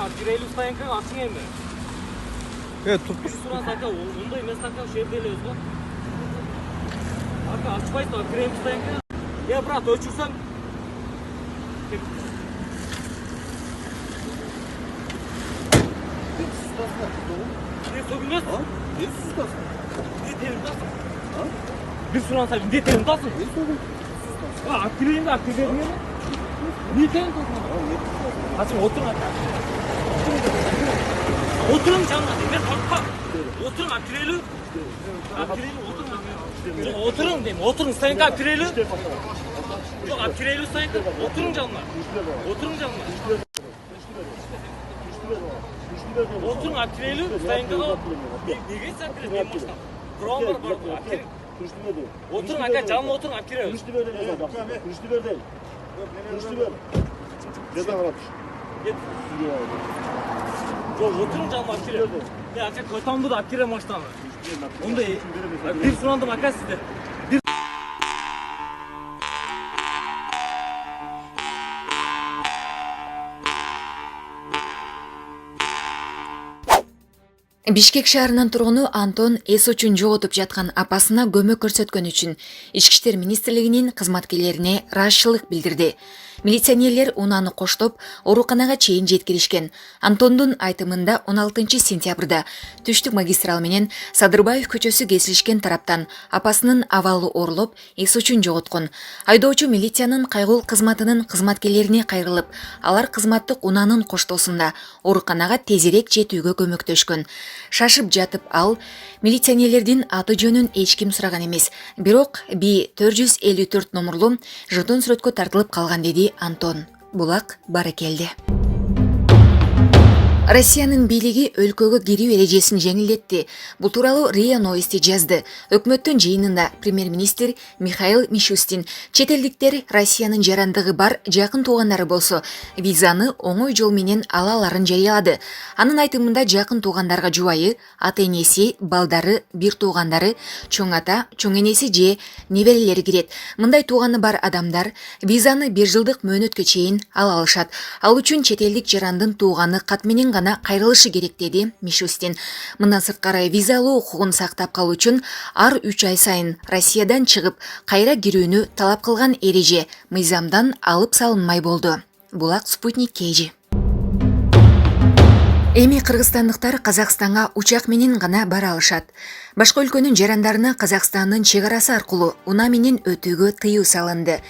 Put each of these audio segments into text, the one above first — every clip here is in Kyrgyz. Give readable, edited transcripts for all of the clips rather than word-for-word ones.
Akireli Ustayan'ın asın emi. Evet, tuttu. Şu sıra saka, onda emes saka şehirde eliyoruz bu. Açmayız da Akireli Ustayan'ın. Ya bırak, ölçürsen. Ne sokulmaz? Ne sustasın? Ne telimdasın? Bir sıra saka, ne telimdasın? Ne sokulmaz? Akireli'nin de Akireli'nin mi? Ne telimdasın? Hasim oturun hatta. Oturun canım. Ben korkma. Oturun Akireli. Akireli oturun. Oturun diyeyim. Oturun Sayın Akireli. Yok Akireli Sayın oturun canlar. Oturun canlar. Oturun Akireli Sayın Akireli. Bir geç Akireli diyeyim baştan. Kur'an var Akireli. Oturun Akireli canlı oturun Akireli. Kürüştü ver değil. Kürüştü ver değil. Kürüştü ver. Ceza var atış. Git. Yok oturun canlı Akireli. Ya Akireli koytan bu da Akireli maçtan. Onu da iyi. Bir sunandım Akireli sizde. Бишкек шаарынын тургуну Антон эс үчүн жоготуп жаткан апасына көмөк көрсөткөн үчүн Ички иштер министрлигинин кызматкерлерине ыраазычылык билдирди. Милиционерлер унааны коштоп, ооруканага чейин жеткиришкен. Антондун айтымында 16 сентябрда Түштүк магистрал менен Садырбаев көчөсү кесилишкен тараптан апасынын абалы орулуп, эс үчүн жоготкон. Айдоочу милициянын кайгыл кызматынын кызматкерлерине кайрылып, алар кызматтык унаанын коштоосунда ооруканага тезирээк жетүүгө көмөктөшкөн. Шашып жатып ал милиционерлердин аты жөнүн эч ким сураган эмес, бирок B454 номерлуу жетон сүрөткө тартылып калган деди Антон. Булак баракелди. Россиянын бийлиги өлкөгө кирүү эрежесин жеңилдетти. Бул тууралуу РИА Новости жазды. Өкмөттүн жыйынында премьер-министр Михаил Мишустин чет элдиктер Россиянын жарандыгы бар жакын туугандары болсо, визаны оңой жол менен ала аларын жарыялады. Анын айтымында жакын туугандарга жубайы, ата-энеси, балдары, бир туугандары, чоң ата, чоң энеси же неберелери кирет. Мындай тууганы бар адамдар визаны 1 жылдык мөөнөткө чейин ала алышат. Ал үчүн чет элдик жарандын тууганы кат менен кайрылышы керек деди Мишустин. Мындан сырткары виза алуу укугун сактап калуу үчүн ар 3 ай сайын Россиядан чыгып, кайра кирүүнү талап кылган эреже мыйзамдан алып салынмай болду. Булак Спутник KG. Эми кыргызстандыктар Казакстанга учак менен гана бара алышат. Башка өлкөнүн жарандарына Казакстандын чек арасы аркылуу унаа менен өтүүгө тыюу салынды.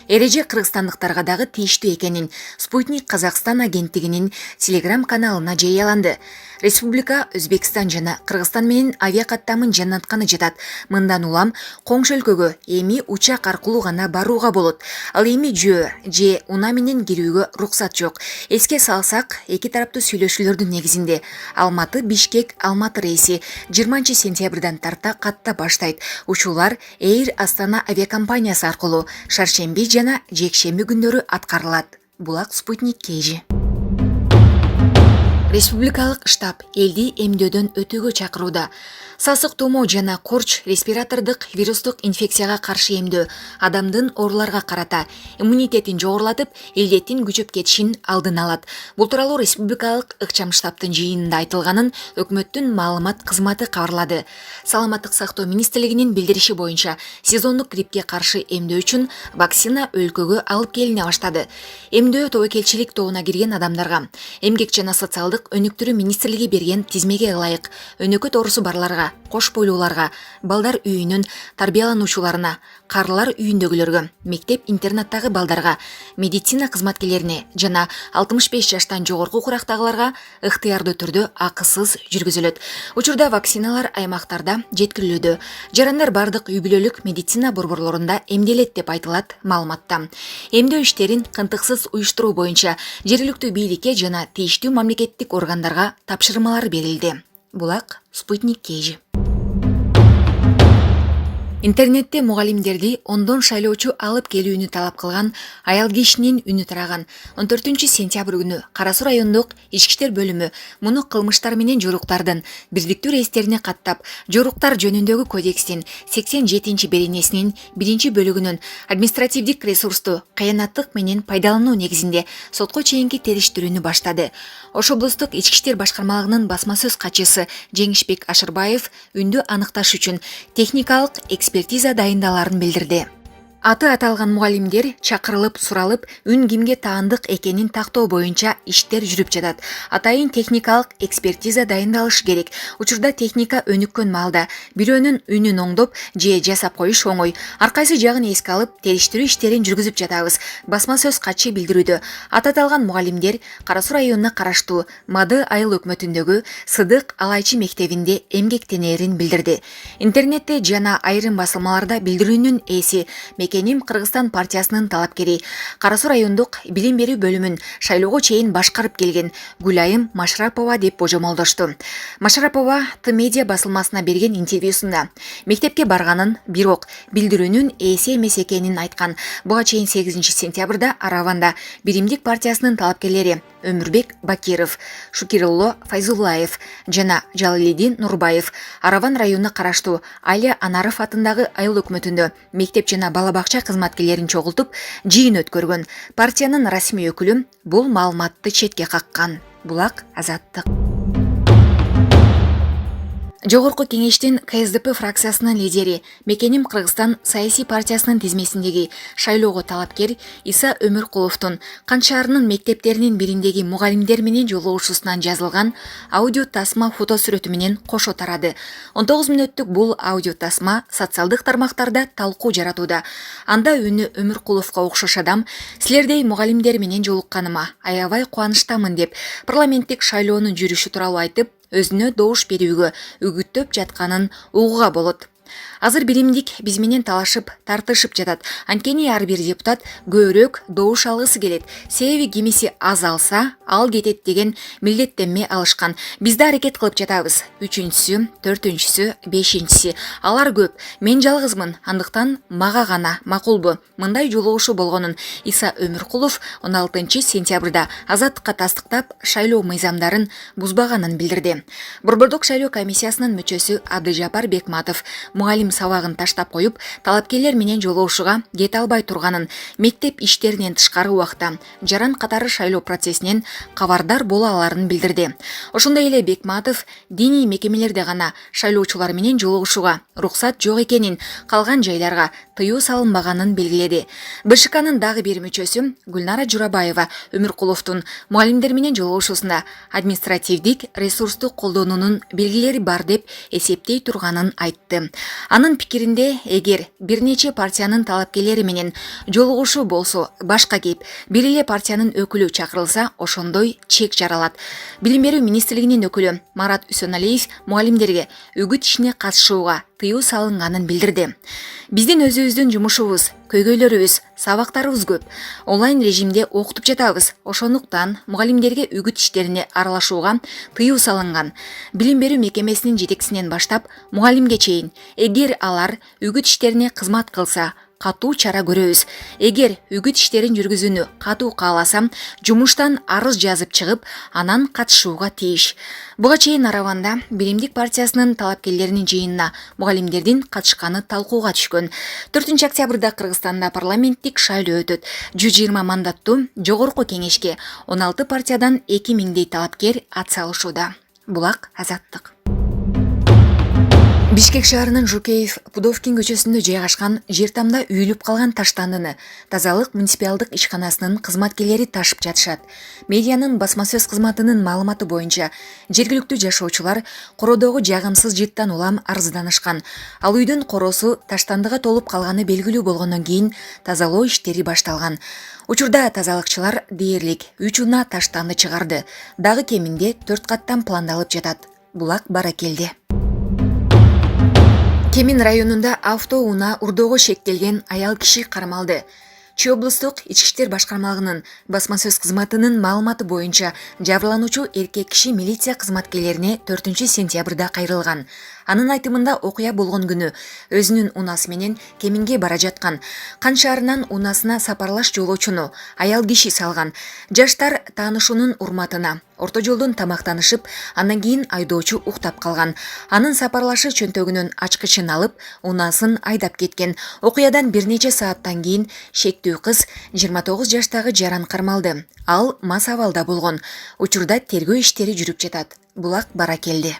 Эреже кыргызстандыктарга дагы тийиштүү экенин Спутник Казакстан агенттигинин Telegram каналына жарыяланды. Республика Өзбекстан жана Кыргызстан менен авиакаттамын жанатканы жатат. Мындан улам коңшу өлкөгө эми учак аркылуу гана барууга болот. Ал эми жөө же унаа менен кирүүгө уруксат жок. Эске салсак, эки тараптуу сүйлөшүүлөрдүн негизинде Алматы Бишкек Алматы рейси 20 сентябрдан тарта катта баштайт. Учуулар Air Астана авиакомпаниясы аркылуу шаршемби жана жекшемби күндөрү аткарылат. Булак Спутник KG. Республикалык штаб элди эмдөөдөн өтүүгө чакырууда. Сасык туумоо жана корч респиратордук вирустук инфекцияга каршы эмдөө адамдын ооруларга карата иммунитетин жогорулатып, илдеттин күчөп кетишин алдын алат. Бул тууралуу республикалык ыкчам штабтын жыйынында айтылганын өкмөттүн маалымат кызматы кабарлады. Саламаттык сактоо министрлигинин билдириши боюнча, сезондук гриппке каршы эмдөө үчүн вакцина өлкөгө алып келине баштады. Эмдөө тобокелчилик тобуна кирген адамдарга эмгек жана социалдык өнүктүрүү министрлиги берген тизмеге ылайык өнөкөт оорусу барларга, кош бойлууларга, балдар үйүнүн тарбиялануучуларына, карылар үйүндөгүлөргө, мектеп-интернаттагы балдарга, медицина кызматкерлерине жана 65 жаштан жогорку курактагыларга ыктыярдуу түрдө акысыз жүргүзүлөт. Учурда вакциналар аймактарда жеткирилүүдө. Жарандар бардык үй бүлөлүк медицина борборлорунда эмделет деп айтылат маалыматта. Эмдөө иштерин кынтыксыз уюштуруу боюнча жергиликтүү бийликке жана тийиштүү мамлекеттик органдарга тапшырмалар берилди. Булак Спутник KG. Интернетте мугалимдерди ондон шайлоочу алып келүүнү талап кылган аял кишинин үнү тараган. 14-сентябрь күнү Кара Суу райондук ички иштер бөлүмү муну кылмыштар менен жоруктардын бирдиктүү рейстерине каттап, жоруктар жөнүндөгү кодекстин 87-беренесинин 1-бөлүгүнүн административдик ресурсту кыянаттык менен пайдалануу негизинде сотко чейинки териштирүүнү баштады. Ош облустук ички иштер башкармалыгынын басма сөз катчысы Жеңишбек Ашырбаев үндү аныкташ үчүн техникалык экспертиза дайындаларын билдирди. Аты аталган мугалимдер чакырылып суралып, үн кимге таандык экенин тактоо боюнча иштер жүрүп жатат. Атайын техникалык экспертиза дайындалышы керек. Учурда техника өнүккөн маалда бирөөнүн үнүн оңдоп же жасап коюш оңой. Ар кайсы жагын эске алып, териштирүү иштерин жүргүзүп жатабыз. Басма сөз катчы билдирүүдө аты аталган мугалимдер Кара Суу районуна караштуу Мады айыл өкмөтүндөгү Сыдык Алайчы мектебинде эмгектенерин билдирди. Интернетте жана айрым басылмаларда билдирүүнүн ээси Мекеним Кыргызстан партиясынын талапкери, Кара Суу райондук билим берүү бөлүмүн шайлоого чейин башкарып келген Гүлайым Машарапова деп божомолдошту. Машарапова Т-медиа басылмасына берген интервьюсунда мектепке барганын, бирок билдирүүнүн ээси эмес экенин айткан. Буга чейин 8-сентябрда Араванда Биримдик партиясынын талапкерлери Өмүрбек Бакиров, Шукирулло Файзуллаев жана Жалилидин Нурбаев Араван районуна караштуу Алия Анаров атындагы айыл өкмөтүндө мектеп жана бала-бакча кызматкерлерин чогултуп жыйын өткөргөн. Партиянын расмий өкүлү бул маалыматты четке каккан. Булак Азаттык. Жогорку кеңештин КСДП фракциясынын лидери Мекеним Кыргызстан саясий партиясынын тизмесиндеги шайлоого талапкер Иса Өмүркуловдун Кант шаарынын мектептеринин бириндеги мугалимдер менен жолугушуусунан жазылган аудио тасма фото сүрөтү менен кошо тарады. 19 мүнөттүк бул аудио тасма социалдык тармактарда талкуу жаратууда. Анда үнү Өмүркуловго окшош адам силердей мугалимдер менен жолукканыма аябай кубанычтамын деп парламенттик шайлоонун жүрүшү тууралуу айтып, өзүнө добуш берүүгө үгүттөп жатканын угууга болот. Азыр биримдик биз менен талашып, тартышып жатат. Анткени ар бир депутат көбүрөөк добуш алгысы келет. Себеби кимиси аз алса, ал кетет деген милдеттенме алышкан. Биз да аракет кылып жатабыз. 3-сү, 4-сү, 5-си. Алар көп. Мен жалгызмын. Андыктан мага гана макулбу мындай жолугушуу болгонун Иса Өмүркулов 16-сентябрда Азаттыкка тастыктап, шайлоо мыйзамдарын бузбаганын билдирди. Борбордук шайлоо комиссиясынын мүчөсү Абдыжапар Бекматов мугалим сабагын таштап коюп, талапкерлер менен жолугушууга кете албай турганын, мектеп иштеринен тышкары убакта жаран катары шайлоо процессинен кабардар боло аларын билдирди. Ошондой эле Бекматов диний мекемелерде гана шайлоочулар менен жолугушууга уруксат жок экенин, калган жайларга тыюу салынбаганын белгиледи. БШКнын дагы бир мүчөсү Гүлнара Журабаева Өмүркуловдун мугалимдер менен жолугушуусунда административдик ресурсту колдонуунун белгилери бар деп эсептей турганын айтты. Анын пикиринде, эгер бир нече партиянын талапкерлери менен жолугушуу болсо, башка кеп, бир эле партиянын өкүлү чакырылса, ошондой чек жаралат. Билим берүү министрлигинин өкүлү Марат Үсөналиев мугалимдерге үгүт ишине катышууга тыюу салынганын билдирди. Биздин өзүбүздүн жумушубуз, көйгөйлөрүбүз, сабактарыбыз көп. Онлайн режимде окутуп жатабыз. Ошондуктан мугалимдерге үгүт иштерине аралашууга тыюу салынган. Билим берүү мекемесинин жетекчисинен баштап мугалимге чейин, эгер алар үгүт иштерине кызмат кылса, катуу чара көрөбүз. Эгер үгүт иштерин жүргүзүүнү катуу кааласам, жумуштан арыз жазып чыгып, анан катышууга тийиш. Буга чейин Араванда Биримдик партиясынын талапкерлеринин жыйынына мугалимдердин катышканы талкууга түшкөн. 4-октябрда Кыргызстанда парламенттик шайлоо өтөт. 120 мандаттуу жогорку кеңешке 16 партиядан 2000дей талапкер ат салышууда. Булак Азаттык. Бишкек шаарынын Жукеев Пудовкин көчөсүндө жайгашкан жер тамда үйүлүп калган таштандыны тазалык муниципалдык ишканасынын кызматкерлери ташып жатышат. Медианын басма сөз кызматынын маалыматы боюнча, жергиликтүү жашоочулар короодогу жагымсыз жыттан улам арызданышкан. Ал үйдүн коросу таштандыга толуп калганы белгилүү болгондон кийин тазалоо иштери башталган. Учурда тазалыкчылар дээрлик 3 уна таштанды чыгарды. Дагы кеминде 4 каттан пландалып жатат. Булак Баракелде. Кемин районунда автоунаа урдоого шектелген аял киши кармалды. Чүй облустук ички иштер башкармалыгынын басма сөз кызматынын маалыматы боюнча, жабырлануучу эркек киши милиция кызматкерлерине 4-сентябрда кайрылган. Анын айтымында окуя болгон күнү өзүнүн унасы менен Кеминге бара жаткан. Кан шаарынан унасына сапарлаш жолоочуну аял киши салган. Жаштар таанышуунун урматына орто жолдон тамактанышып, андан кийин айдоочу уктап калган. Анын сапарлашы чөнтөгүнүн ачкычын алып, унасын айдап кеткен. Окуядан бир нече сааттан кийин шектүү кыз 29 жаштагы жаран кармалды. Ал мас абалда болгон. Учурда тергөө иштери жүрүп жатат. Булак Баракелди.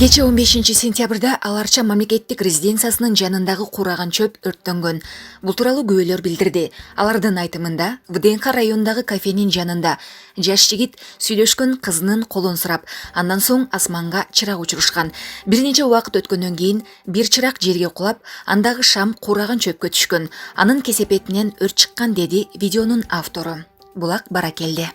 Кече 15 сентябрда Аларча мамлекеттик резиденциясынын жанындагы кураган чөп өрттөнгөн. Бул тууралуу күбөлөр билдирди. Алардын айтымында ВДНХ районундагы кафенин жанында жаш жигит сүйлөшкөн кызынын колун сурап, андан соң асманга чырак учурушкан. Бир нече убакыт өткөндөн кийин бир чырак жерге кулап, андагы шам кураган чөпкө түшкөн. Анын кесепетинен өрт чыккан, деди видеонун автору. Булак Баракелди.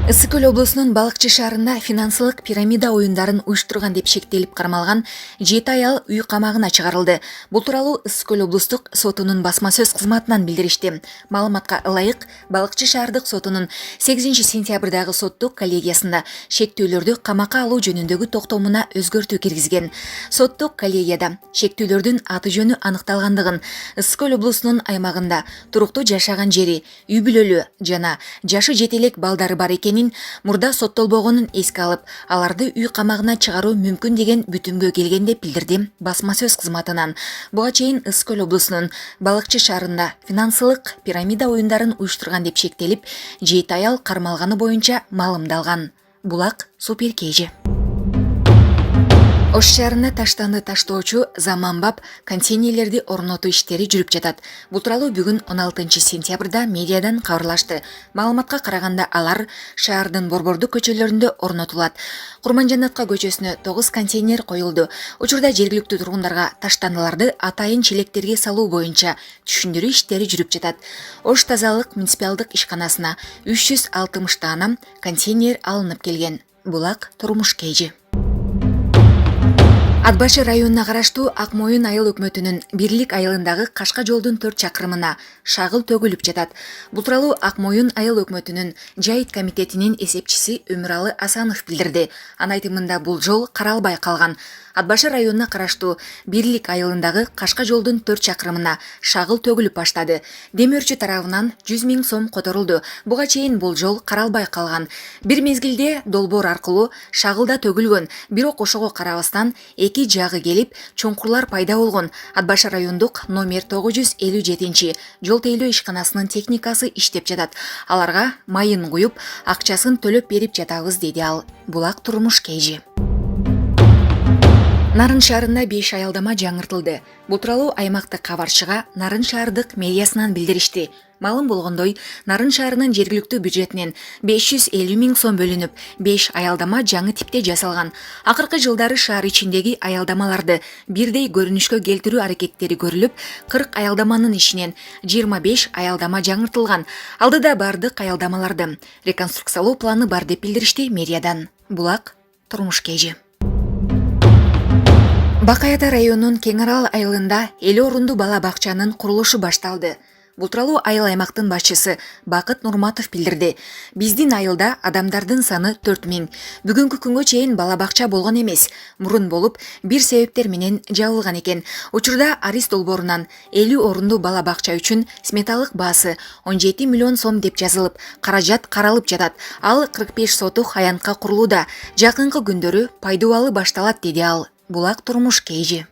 Ысык Көл облусунун Балыкчы шаарында финансылык пирамида оюндарын уюштурган деп шектелип кармалган 7 аял үй камагына чыгарылды. Бул тууралуу Ысык Көл облустук сотунун басма сөз кызматынан билдиришти. Маалыматка ылайык, Балыкчы шаардык сотунун 8 сентябрдагы соттук коллегиясында шектүүлөрдү камакка алуу жөнүндөгү токтомуна өзгөртүү киргизген. Соттук коллегияда шектүүлөрдүн аты жөнү аныкталгандыгын, Ысык Көл облусунун аймагында туруктуу жашаган жери, үй бүлөлүү жана жашы жете элек балдары бар экенин, мурда соттолбогонун эске алып, аларды үй камагына чыгаруу мүмкүн деген бүтүмгө келген деп билдирди басма сөз кызматынан. Буга чейин Ысык Көл облусунун Балыкчы шаарында финансылык пирамида оюндарын уюштурган деп шектелип, 7 аял кармалганы боюнча маалымдалган. Булак Суперкейжи. Ош шаарында таштанды таштоочу заманбап контейнерлерди орнотуу иштери жүрүп жатат. Бул тууралуу бүгүн 16 сентябрда медиадан кабарлашты. Маалыматка караганда алар шаардын борбордук көчөлөрүндө орнотулат. Курманжанатка көчөсүнө 9 контейнер коюлду. Учурда жергиликтүү тургундарга таштандыларды атайын челектерге салуу боюнча түшүндүрүү иштери жүрүп жатат. Ош тазалык муниципалдык ишканасына 360 даана контейнер алынып келген. Булак Турмушкейжи. Ат башы районуна караштуу Ак Моюн айыл өкмөтүнүн Бирлик айылындагы Кашка жолдун 4 чакырымына шагыл төгүлүп жатат. Бул тууралуу Ак Моюн айыл өкмөтүнүн Жайыт комитетинин эсепчиси Өмүралы Асанов билдирди. Анын айтымында бул жол каралбай калган. Ат башы районуна караштуу Бирлик айылындагы Кашка жолдун 4 чакырымына шагыл төгүлүп баштады. Демөөрчү тарабынан 100 000 сом которулду. Буга чейин бул жол каралбай калган. Бир мезгилде долбоор аркылуу шагылда төгүлгөн, бирок ошого карабастан эки жагы келип, чоңкурлар пайда болгон. Ат башы райондук номер 957 жол тейлөө ишканасынын техникасы иштеп жатат. Аларга майын куюп, акчасын төлөп берип жатабыз, деди ал. Булак Турмушкейжи. Нарын шаарында 5 аялдама жаңыртылды. Бул тууралуу аймактык кабарчыга Нарын шаардык мэриясынан билдиришти. Маалым болгондой, Нарын шаарынын жергиликтүү бюджетинен 550 000 сом бөлүнүп, 5 аялдама жаңы типте жасалган. Акыркы жылдары шаар ичиндеги аялдамаларды бирдей көрүнүшкө келтирүү аракеттери көрүлүп, 40 аялдаманын ичинен 25 аялдама жаңыртылган. Алдыда бардык аялдамаларды реконструкциялоо планы бар деп билдиришти мэриядан. Булак Турмушкейжи. Бакаята районунун Кең Арал айылында 50 орундуу бала бакчанын курулушу башталды. Бул тууралуу айыл аймактын башчысы Бакыт Нурматов билдирди. Биздин айылда адамдардын саны 4000. Бүгүнкү күнгө чейин бала бакча болгон эмес. Мурун болуп, бир себептер менен жабылган экен. Учурда Арис долбоорунан 50 орундуу бала бакча үчүн сметалык баасы 17 миллион сом деп жазылып, каражат каралып жатат. Ал 45 сотук аянтка курулууда. Жакынкы күндөрү пайдубалы башталат, деди ал. Булак Турмушкейжи.